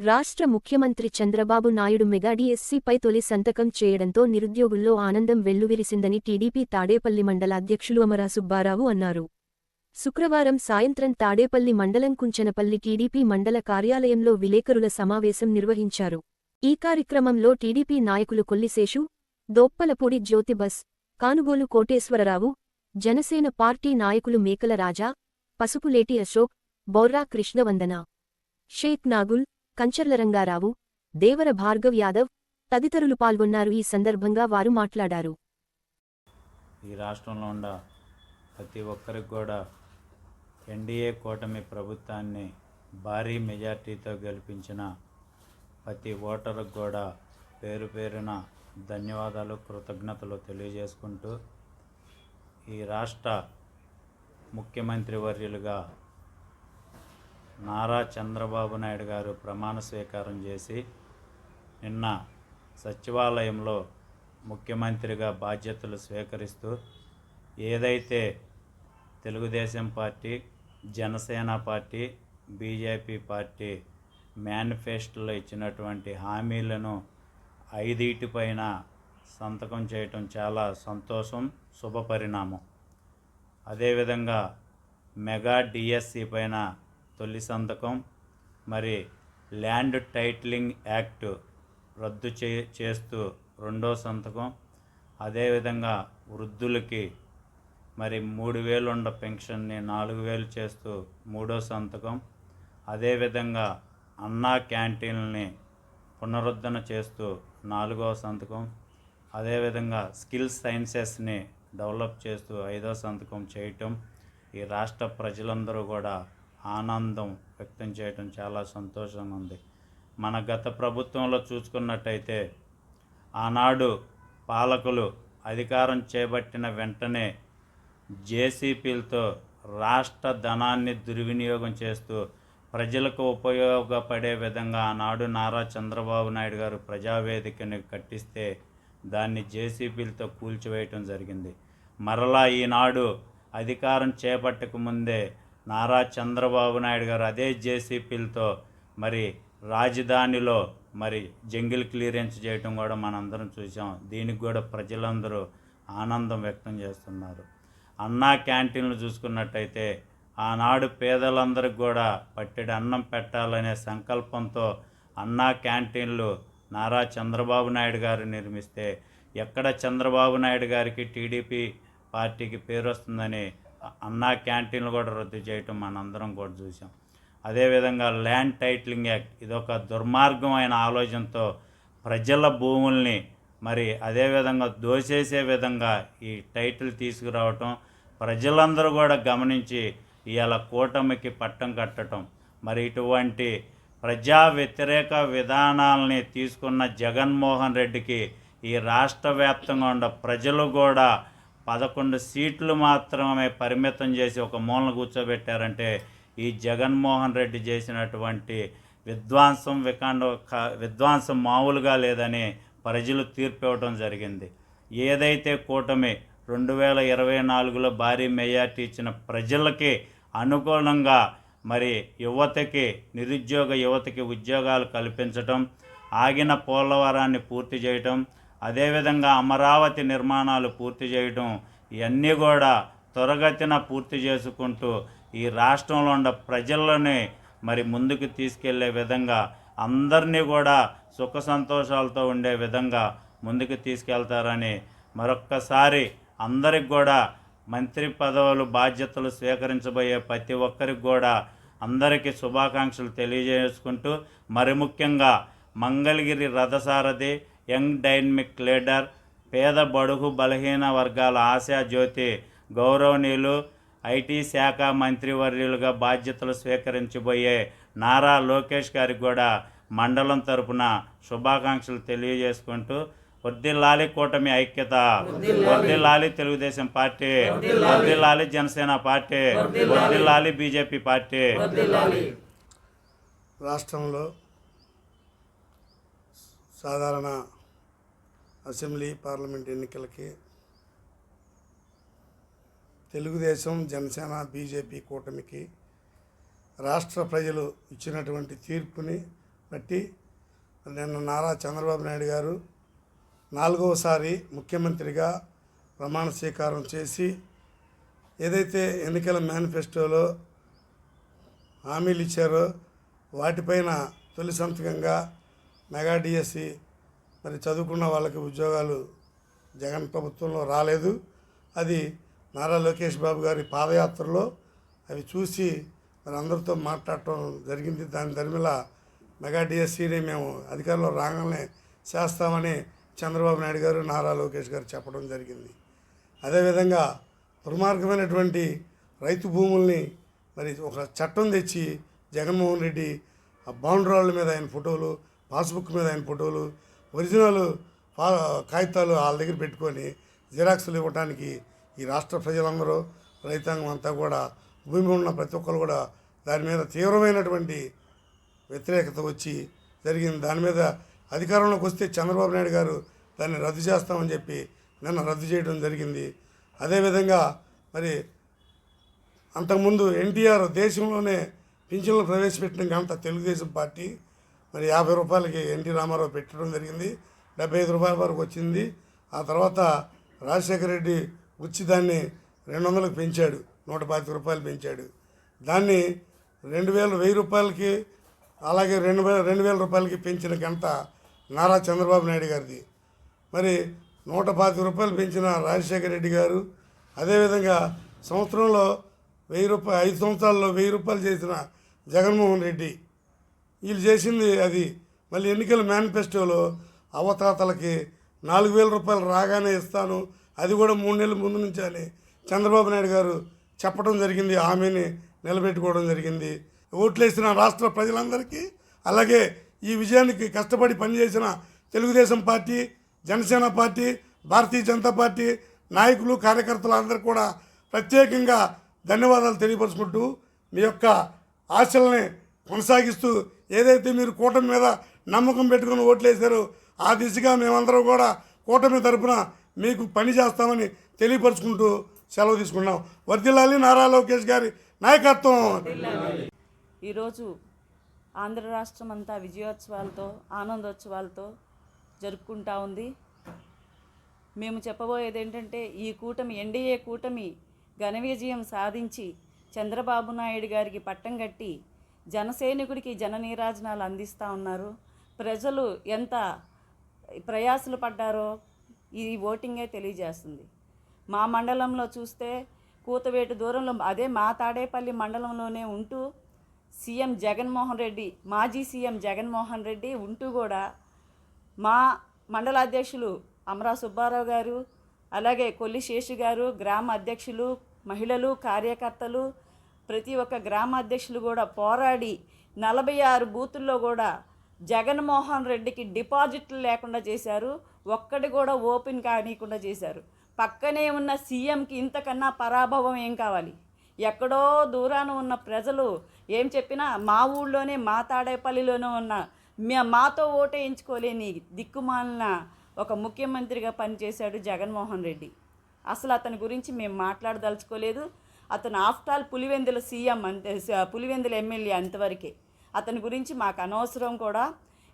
రాష్ట్ర ముఖ్యమంత్రి చంద్రబాబు నాయుడు మెగా డిఎస్సిపై తొలి సంతకం చేయడంతో నిరుద్యోగుల్లో ఆనందం వెల్లువిరిసిందని టీడీపీ తాడేపల్లి మండల అధ్యక్షులు అమరా సుబ్బారావు అన్నారు. శుక్రవారం సాయంత్రం తాడేపల్లి మండలం కుంచనపల్లి టీడీపీ మండల కార్యాలయంలో విలేకరుల సమావేశం నిర్వహించారు. ఈ కార్యక్రమంలో టీడీపీ నాయకులు కొల్లిశేషు, దోప్పలపూడి జ్యోతిబస్, కానుగోలు కోటేశ్వరరావు, జనసేన పార్టీ నాయకులు మేకల రాజా, పసుపులేటి అశోక్, బౌర్రా కృష్ణవందన, షేక్ నాగుల్, కంచర్ల రంగారావు, దేవర భార్గవ్ యాదవ్ తదితరులు పాల్గొన్నారు. ఈ సందర్భంగా వారు మాట్లాడారు. ఈ రాష్ట్రంలో ఉన్న ప్రతి ఒక్కరికి కూడా ఎన్డీఏ కూటమి ప్రభుత్వాన్ని భారీ మెజార్టీతో గెలిపించిన ప్రతి ఓటరుకు కూడా పేరు పేరున ధన్యవాదాలు, కృతజ్ఞతలు తెలియజేసుకుంటూ ఈ రాష్ట్ర ముఖ్యమంత్రి వర్యులుగా నారా చంద్రబాబు నాయుడు గారు ప్రమాణ స్వీకారం చేసి నిన్న సచివాలయంలో ముఖ్యమంత్రిగా బాధ్యతలు స్వీకరిస్తూ ఏదైతే Telugu Desam party, Janasena party, BJP party మేనిఫెస్టోలో ఇచ్చినటువంటి హామీలను 5 పైన సంతకం చేయటం చాలా సంతోషం, శుభపరిణామం. అదేవిధంగా మెగా డిఎస్సి పైన తొలి సంతకం, మరి ల్యాండ్ టైటిలింగ్ యాక్ట్ రద్దు చేస్తూ రెండో సంతకం, అదేవిధంగా వృద్ధులకి మరి 3,000 ఉన్న పెన్షన్ని 4,000 చేస్తూ మూడో సంతకం, అదేవిధంగా అన్నా క్యాంటీన్ని పునరుద్ధరణ చేస్తూ 4వ సంతకం, అదేవిధంగా స్కిల్ సైన్సెస్ని డెవలప్ చేస్తూ 5వ సంతకం చేయటం ఈ రాష్ట్ర ప్రజలందరూ కూడా ఆనందం వ్యక్తం చేయటం చాలా సంతోషంగా ఉంది. మన గత ప్రభుత్వంలో చూసుకున్నట్టయితే ఆనాడు పాలకులు అధికారం చేపట్టిన వెంటనే జేసీపీలతో రాష్ట్ర ధనాన్ని దుర్వినియోగం చేస్తూ ప్రజలకు ఉపయోగపడే విధంగా ఆనాడు నారా చంద్రబాబు నాయుడు గారు ప్రజావేదికని కట్టిస్తే దాన్ని జేసీపీలతో కూల్చివేయటం జరిగింది. మరలా ఈనాడు అధికారం చేపట్టక ముందే నారా చంద్రబాబు నాయుడు గారు అదే జేసీపీలతో మరి రాజధానిలో మరి జంగిల్ క్లియరెన్స్ చేయటం కూడా మనందరం చూసాం. దీనికి కూడా ప్రజలందరూ ఆనందం వ్యక్తం చేస్తున్నారు. అన్నా క్యాంటీన్లు చూసుకున్నట్టయితే ఆనాడు పేదలందరికీ కూడా పట్టెడు అన్నం పెట్టాలనే సంకల్పంతో అన్నా క్యాంటీన్లు నారా చంద్రబాబు నాయుడు గారు నిర్మిస్తే ఎక్కడ చంద్రబాబు నాయుడు గారికి టీడీపీ పార్టీకి పేరు వస్తుందని అన్నా క్యాంటీన్లు కూడా రద్దు చేయటం మనందరం కూడా చూసాం. అదేవిధంగా ల్యాండ్ టైటిలింగ్ యాక్ట్ ఇదొక దుర్మార్గమైన ఆలోచనతో ప్రజల భూముల్ని మరి అదేవిధంగా దోచేసే విధంగా ఈ టైటిల్ తీసుకురావటం ప్రజలందరూ కూడా గమనించి ఇవాళ కూటమికి పట్టం కట్టడం, మరి ఇటువంటి ప్రజా వ్యతిరేక విధానాలని తీసుకున్న జగన్మోహన్ రెడ్డికి ఈ రాష్ట్ర వ్యాప్తంగా ఉన్న ప్రజలు కూడా 11 సీట్లు మాత్రమే పరిమితం చేసి ఒక మూలన కూర్చోబెట్టారంటే ఈ జగన్మోహన్ రెడ్డి చేసినటువంటి విధ్వంసం మామూలుగా లేదని ప్రజలు తీర్పు ఇవ్వడం జరిగింది. ఏదైతే కూటమి 2024లో భారీ మెజార్టీ ఇచ్చిన ప్రజలకి అనుకూలంగా మరి యువతకి, నిరుద్యోగ యువతకి ఉద్యోగాలు కల్పించటం, ఆగిన పోలవరాన్ని పూర్తి చేయటం, అదేవిధంగా అమరావతి నిర్మాణాలు పూర్తి చేయడం, ఇవన్నీ కూడా త్వరగతిన పూర్తి చేసుకుంటూ ఈ రాష్ట్రంలో ఉన్న ప్రజలని మరి ముందుకు తీసుకెళ్లే విధంగా అందరినీ కూడా సుఖ సంతోషాలతో ఉండే విధంగా ముందుకు తీసుకెళ్తారని మరొక్కసారి అందరికి కూడా మంత్రి పదవులు బాధ్యతలు స్వీకరించబోయే ప్రతి ఒక్కరికి కూడా అందరికీ శుభాకాంక్షలు తెలియజేసుకుంటూ మరి ముఖ్యంగా మంగళగిరి రథసారథి, యంగ్ డైనమిక్ లీడర్, పేద బడుగు బలహీన వర్గాల ఆశాజ్యోతి, గౌరవనీయులు ఐటీ శాఖ మంత్రివర్యులుగా బాధ్యతలు స్వీకరించబోయే నారా లోకేష్ గారికి కూడా మండలం తరపున శుభాకాంక్షలు తెలియజేసుకుంటూ వర్ధిల్లాలి కూటమి ఐక్యత, వర్ధిల్లాలి తెలుగుదేశం పార్టీ, వర్ధిల్లాలి జనసేన పార్టీ, వర్ధిల్లాలి బీజేపీ పార్టీ. రాష్ట్రంలో సాధారణ అసెంబ్లీ, పార్లమెంట్ ఎన్నికలకి తెలుగుదేశం, జనసేన, బీజేపీ కూటమికి రాష్ట్ర ప్రజలు ఇచ్చినటువంటి తీర్పుని బట్టి నిన్న నారా చంద్రబాబు నాయుడు గారు 4వసారి ముఖ్యమంత్రిగా ప్రమాణ స్వీకారం చేసి ఏదైతే ఎన్నికల మేనిఫెస్టోలో హామీలు ఇచ్చారో వాటిపైన తొలి సంతకంగా మెగా డిఎస్సి మరి చదువుకున్న వాళ్ళకి ఉద్యోగాలు జగన్ ప్రభుత్వంలో రాలేదు. అది నారా లోకేష్ బాబు గారి పాదయాత్రలో అవి చూసి మరి అందరితో మాట్లాడటం జరిగింది. దాని ధర్మిల మెగా డిఎస్సిని మేము అధికారంలో రాగానే చేస్తామని చంద్రబాబు నాయుడు గారు నారా లోకేష్ గారు చెప్పడం జరిగింది. అదేవిధంగా దుర్మార్గమైనటువంటి రైతు భూముల్ని మరి ఒక చట్టం తెచ్చి జగన్మోహన్ రెడ్డి ఆ బౌండరీల మీద ఆయన ఫోటోలు, పాస్బుక్ మీద ఆయన ఫోటోలు, ఒరిజినల్ కాగితాలు వాళ్ళ దగ్గర పెట్టుకొని జిరాక్స్లు ఇవ్వడానికి ఈ రాష్ట్ర ప్రజలందరూ రైతాంగం అంతా కూడా భూమి ఉన్న ప్రతి ఒక్కరు కూడా దాని మీద తీవ్రమైనటువంటి వ్యతిరేకత వచ్చి జరిగింది. దాని మీద అధికారంలోకి వస్తే చంద్రబాబు నాయుడు గారు దాన్ని రద్దు చేస్తామని చెప్పి నిన్న రద్దు చేయడం జరిగింది. అదేవిధంగా మరి అంతకుముందు ఎన్టీఆర్ దేశంలోనే పింఛన్లు ప్రవేశపెట్టిన ఘనత తెలుగుదేశం పార్టీ. మరి 50 రూపాయలకి ఎన్టీ రామారావు పెట్టడం జరిగింది. 75 రూపాయల వరకు వచ్చింది. ఆ తర్వాత రాజశేఖర రెడ్డి వచ్చి దాన్ని 200లకు పెంచాడు, 125 రూపాయలు పెంచాడు. దాన్ని 1000 రూపాయలకి అలాగే 2000 రూపాయలకి పెంచిన ఘనత నారా చంద్రబాబు నాయుడు గారిది. మరి 125 రూపాయలు పెంచిన రాజశేఖర రెడ్డి గారు, అదేవిధంగా సంవత్సరంలో 5 సంవత్సరాల్లో 1000 రూపాయలు చేసిన జగన్మోహన్ రెడ్డి. వీళ్ళు చేసింది అది. మళ్ళీ ఎన్నికల మేనిఫెస్టోలో అవతాతలకి 4000 రూపాయలు రాగానే ఇస్తాను, అది కూడా 3 నెలల ముందు నుంచి అని చంద్రబాబు నాయుడు గారు చెప్పడం జరిగింది. హామీని నిలబెట్టుకోవడం జరిగింది. ఓట్లేసిన రాష్ట్ర ప్రజలందరికీ, అలాగే ఈ విజయానికి కష్టపడి పనిచేసిన Telugu Desam party, Janasena party, Bharatiya Janata party నాయకులు, కార్యకర్తలు అందరికీ కూడా ప్రత్యేకంగా ధన్యవాదాలు తెలియపరుచుకుంటూ మీ యొక్క ఆశల్ని కొనసాగిస్తూ ఏదైతే మీరు కూటమి మీద నమ్మకం పెట్టుకుని ఓట్లేశారో ఆ దిశగా మేమందరం కూడా కూటమి తరపున మీకు పని చేస్తామని తెలియపరుచుకుంటూ సెలవు తీసుకున్నాం. వర్ధిల్లాలి నారా లోకేష్ గారి నాయకత్వం. ఈరోజు ఆంధ్ర రాష్ట్రం అంతా విజయోత్సవాలతో, ఆనందోత్సవాలతో జరుపుకుంటా ఉంది. మేము చెప్పబోయేది ఏంటంటే, ఈ కూటమి, ఎన్డీఏ కూటమి ఘన విజయం సాధించి చంద్రబాబు నాయుడు గారికి పట్టం కట్టి జనసైనికుడికి జన నీరాజనాలు అందిస్తూ ఉన్నారు. ప్రజలు ఎంత ప్రయాసలు పడ్డారో ఈ ఓటింగే తెలియజేస్తుంది. మా మండలంలో చూస్తే కూతవేటు దూరంలో, అదే మా తాడేపల్లి మండలంలోనే ఉంటూ సీఎం జగన్మోహన్ రెడ్డి, మాజీ సీఎం జగన్మోహన్ రెడ్డి ఉంటూ కూడా మా మండల అధ్యక్షులు అమరా సుబ్బారావు గారు, అలాగే కొల్లి శేషు గారు, గ్రామ అధ్యక్షులు, మహిళలు, కార్యకర్తలు, ప్రతి ఒక్క గ్రామ అధ్యక్షులు కూడా పోరాడి 46 బూతుల్లో కూడా జగన్మోహన్ రెడ్డికి డిపాజిట్లు లేకుండా చేశారు. ఒక్కటి కూడా ఓపెన్ కానీయకుండా చేశారు. పక్కనే ఉన్న సీఎంకి ఇంతకన్నా పరాభవం ఏం కావాలి? ఎక్కడో దూరాన ఉన్న ప్రజలు ఏం చెప్పినా మా ఊళ్ళోనే, మా తాడేపల్లిలోనే ఉన్న మాతో ఓటేయించుకోలేని దిక్కుమాలిన ఒక ముఖ్యమంత్రిగా పనిచేశాడు జగన్మోహన్ రెడ్డి. అసలు అతని గురించి మేము మాట్లాడదలుచుకోలేదు. అతను ఆఫ్టర్ ఆల్ పులివెందుల సీఎం, అంతే, పులివెందుల ఎమ్మెల్యే, అంతవరకే. అతని గురించి మాకు అనవసరం కూడా.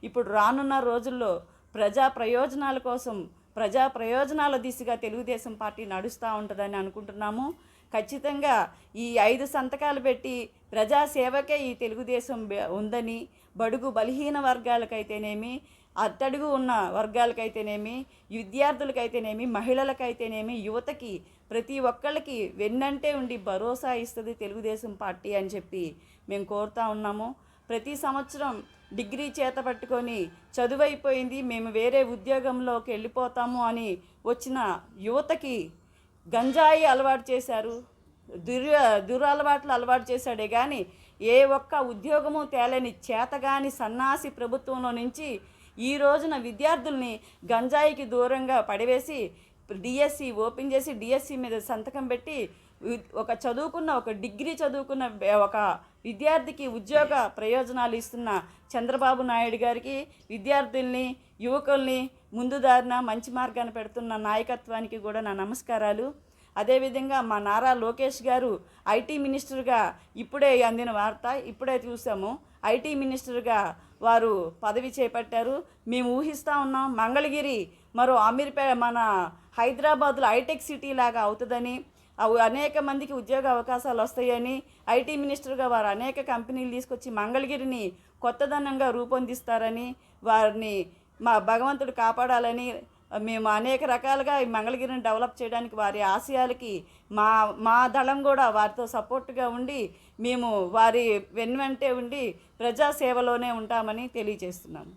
ఇప్పుడు రానున్న రోజుల్లో ప్రజా ప్రయోజనాల కోసం, ప్రజా ప్రయోజనాల దిశగా తెలుగుదేశం పార్టీ నడుస్తూ ఉంటుందని అనుకుంటున్నాము. ఖచ్చితంగా ఈ 5 సంతకాలు పెట్టి ప్రజాసేవకే ఈ తెలుగుదేశం ఉందని, బడుగు బలహీన వర్గాలకైతేనేమి, అట్టడుగు ఉన్న వర్గాలకైతేనేమి, విద్యార్థులకైతేనేమి, మహిళలకైతేనేమి, యువతకి, ప్రతి ఒక్కళ్ళకి వెన్నంటే ఉండి భరోసా ఇస్తుంది తెలుగుదేశం పార్టీ అని చెప్పి మేము కోరుతా ఉన్నాము. ప్రతి సంవత్సరం డిగ్రీ చేత పట్టుకొని చదువైపోయింది, మేము వేరే ఉద్యోగంలోకి వెళ్ళిపోతాము అని వచ్చిన యువతకి గంజాయి అలవాటు చేశారు, దురలవాట్లు అలవాటు చేశాడే కానీ ఏ ఒక్క ఉద్యోగము తేలని చేతగాని సన్నాసి ప్రభుత్వంలో నుంచి ఈ రోజున విద్యార్థుల్ని గంజాయికి దూరంగా పడివేసి డిఎస్సి ఓపెన్ చేసి డిఎస్సి మీద సంతకం పెట్టి ఒక డిగ్రీ చదువుకున్న ఒక విద్యార్థికి ఉద్యోగ ప్రయోజనాలు ఇస్తున్న చంద్రబాబు నాయుడు గారికి, విద్యార్థుల్ని, యువకుల్ని ముందు దారిన మంచి మార్గాన్ని పెడుతున్న నాయకత్వానికి కూడా నా నమస్కారాలు. అదేవిధంగా మా నారా లోకేష్ గారు ఐటీ మినిస్టర్గా ఇప్పుడే అందిన వార్త, ఇప్పుడే చూసాము. ఐటీ మినిస్టర్గా వారు పదవి చేపట్టారు. మేము ఊహిస్తూ ఉన్నాం మంగళగిరి మరో మన హైదరాబాద్లో హైటెక్ సిటీ లాగా అవుతుందని, అనేక మందికి ఉద్యోగ అవకాశాలు వస్తాయని, ఐటీ మినిస్టర్గా వారు అనేక కంపెనీలు తీసుకొచ్చి మంగళగిరిని కొత్తదనంగా రూపొందిస్తారని, వారిని మా భగవంతుడు కాపాడాలని మేము అనేక రకాలుగా ఈ మంగళగిరిని డెవలప్ చేయడానికి వారి ఆశయాలకి మా దళం కూడా వారితో సపోర్ట్గా ఉండి మేము వారి వెన్నంటే ఉండి ప్రజాసేవలోనే ఉంటామని తెలియజేస్తున్నాము.